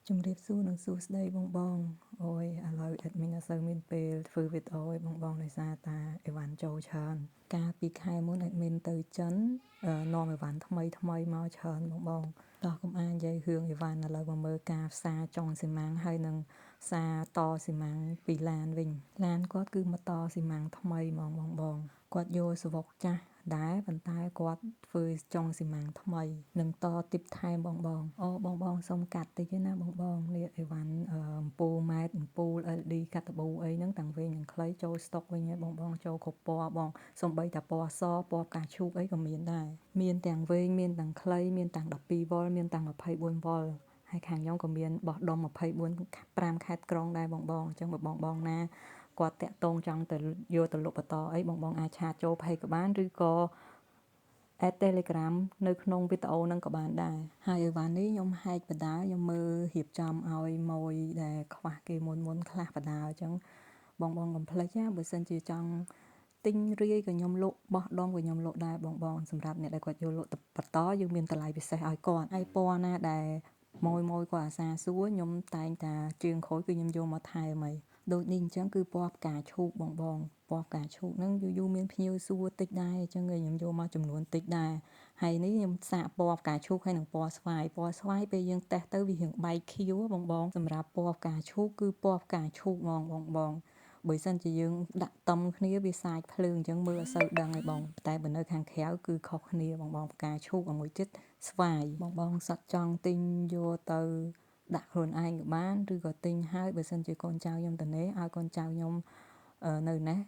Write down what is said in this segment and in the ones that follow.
ជំរាបសួរនិងសួស្តីបងអូយឥឡូវ admin អត់សូវមានពេលធ្វើវីដេអូឲ្យបងដោយសារតាអីវ៉ាន់ចូលច្រើនកាលពីខែមុន admin ទៅចិននាំអីវ៉ាន់ថ្មីមកច្រើនបងតោះកុំអាននិយាយរឿងអីវ៉ាន់ឥឡូវមកមើលការផ្សារចុងស៊ីម៉ាំងហើយនឹងផ្សារតស៊ីម៉ាំងពីឡានវិញឡានគាត់គឺមកតស៊ីម៉ាំងថ្មីហ្មងបងគាត់យកសវុកចាស់ដែរប៉ុន្តែគាត់ធ្វើចុងស៊ីម៉ាំងថ្មីនឹងតទីបថែមបងអូបងសុំកាត់តិចណាបងនេះអីវ៉ាន់អំពូលម៉ែត្រអំពូល LED កាត់តប៊ូអីហ្នឹងទាំងវែងនិងខ្លីចូលស្តុកវិញហើយបងចូលគ្រប់ពណ៌បងសំបីតាពណ៌សពណ៌ផ្កាឈូកអីក៏មានដែរមានទាំងវែងមានទាំងខ្លីមានទាំង12វ៉ុលមានទាំង24វ៉ុលហើយខាងខ្ញុំក៏មានបោះដុំ24 5ខេត្តក្រុងដែរបងអញ្ចឹងបើបងណាគាត់តាក់តងចង់ទៅយកទៅលក់បន្តអីបងអាចឆាតចូល page ក៏បានឬក៏ add Telegram នៅក្នុងវីដេអូហ្នឹងក៏បានដែរហើយអីវ៉ាន់នេះខ្ញុំហែកបដាខ្ញុំមើលរៀបចំឲ្យម៉ួយដែលខ្វះគេមុនខ្លះបដាអញ្ចឹងបងកុំភ្លេចណាបើសិនជាចង់ទិញរាយក៏ខ្ញុំលក់បោះដុំក៏ខ្ញុំលក់ដែរបងសម្រាប់អ្នកដែលគាត់យកលក់បន្តយើងមានតម្លៃពិសេសឲ្យគាត់ហើយពណ៌ណាដែលម៉ួយគាត់អាសាសួរខ្ញុំតែងតាជើងខូចគឺខ្ញុំយកមកថែមហើយដូចនេះអញ្ចឹងគឺពណ៌ផ្កាឈូកបងពណ៌ផ្កាឈូកហ្នឹងយូរមានភ្ញៀវសួរតិចដែរអញ្ចឹងខ្ញុំយកមកចំនួនតិចដែរហើយនេះខ្ញុំសាកពណ៌ផ្កាឈូកហើយនឹងពណ៌ស្វាយពេលយើងតេស្តទៅវារៀងបែកខៀវបងសម្រាប់ពណ៌ផ្កាឈូកគឺពណ៌ផ្កាឈូកហ្មងបងបើសិនជាយើងដាក់តំគ្នាវាសាចភ្លើងអញ្ចឹងមើលអត់សូវដឹងទេបងតែបើនៅខាងក្រៅគឺខុសគ្នាបងផ្កាឈូកមួយទៀតស្វាយបងសក់ចង់ទិញយកទៅដាក់ខ្លួនឯងក៏បានឬក៏ទិញហើយបើសិនជាកូនចៅខ្ញុំតនេឲ្យកូនចៅខ្ញុំនៅណេះ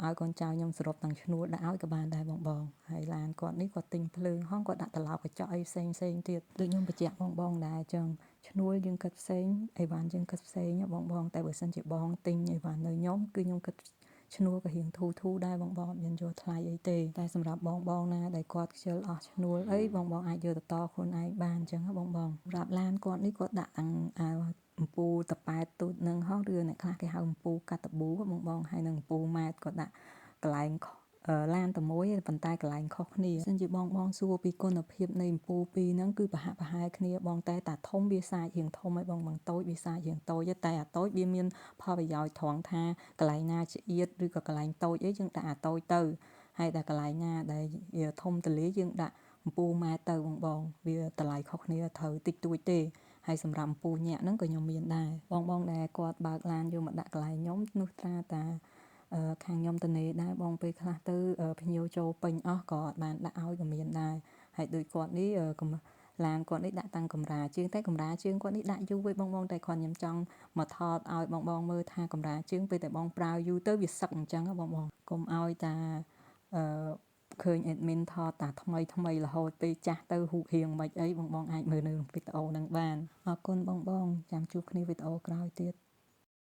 ឲ្យកូនចៅខ្ញុំសរុបទាំងឈ្នួលដាក់ឲ្យក៏បានដែរបងហើយឡានគាត់នេះគាត់ទិញភ្លើងហងគាត់ដាក់ត្រឡោកកញ្ចក់អីផ្សេងទៀតដូចខ្ញុំបញ្ជាក់បងដែរអញ្ចឹងឈ្នួលយើងគិតផ្សេងអីវ៉ាន់យើងគិតផ្សេងបងតែបើសិនជាបងទិញអីវ៉ាន់នៅខ្ញុំគឺខ្ញុំគិតឈ្នួលក៏រៀងធូរដែរបងអត់មានយកថ្លៃអីទេតែសម្រាប់បងណាដែលគាត់ខ្ជិលអស់ឈ្នួលអីបងអាចយកទៅតខ្លួនឯងបានអញ្ចឹងបងសម្រាប់ឡានគាត់នេះគាត់ដាក់ទាំងអំពូលតប៉ែតទូចនឹងហងឬអ្នកខ្លះគេហៅអំពូលកាត់តប៊ូបងហើយនឹងអំពូលម៉ែត្រគាត់ដាក់កន្លែងឡានតែមួយប៉ុន្តែកន្លែងខុសគ្នាសិនជាបងសួរពីគុណភាពនៃអំពូលពីរហ្នឹងគឺប្រហាក់ប្រហែលគ្នាបងតែតាធំវាសាចរៀងធំហើយបងតូចវាសាចរៀងតូចតែអាតូចវាមានផលប្រយោជន៍ត្រង់ថាកន្លែងណាឆ្អៀតឬក៏កន្លែងតូចអីយើងដាក់អាតូចទៅហើយតែកន្លែងណាដែលវាធំទលាយើងដាក់អំពូលម៉ែត្រទៅបងវាតម្លៃខុសគ្នាត្រូវតិចតួចទេហើយសម្រាប់អំពូលញាក់ហ្នឹងក៏ខ្ញុំមានដែរបងដែលគាត់បើកឡានយកមកដាក់កន្លែងខ្ញុំនោះត្រាតាខាងខ្ញុំតនេដែរបងពេលខ្លះទៅភ្ញៀវចូលពេញអស់ក៏អត់បានដាក់ឲ្យក៏មានដែរហើយដូចគាត់នេះឡានគាត់នេះដាក់តាំងកម្រាលជើងតែកម្រាលជើងគាត់នេះដាក់យូរវិញបងតែគាត់ខ្ញុំចង់មកថតឲ្យបងមើលថាកម្រាលជើងពេលតែបងប្រើយូរទៅវាសឹកអញ្ចឹងបងកុំឲ្យតាឃើញ admin ថតតាថ្មីរហូតពេលចាស់ទៅហូបរៀងមិនអីបងអាចមើលនៅវីដេអូហ្នឹងបានអរគុណបងចាំជួបគ្នាវីដេអូក្រោយទៀត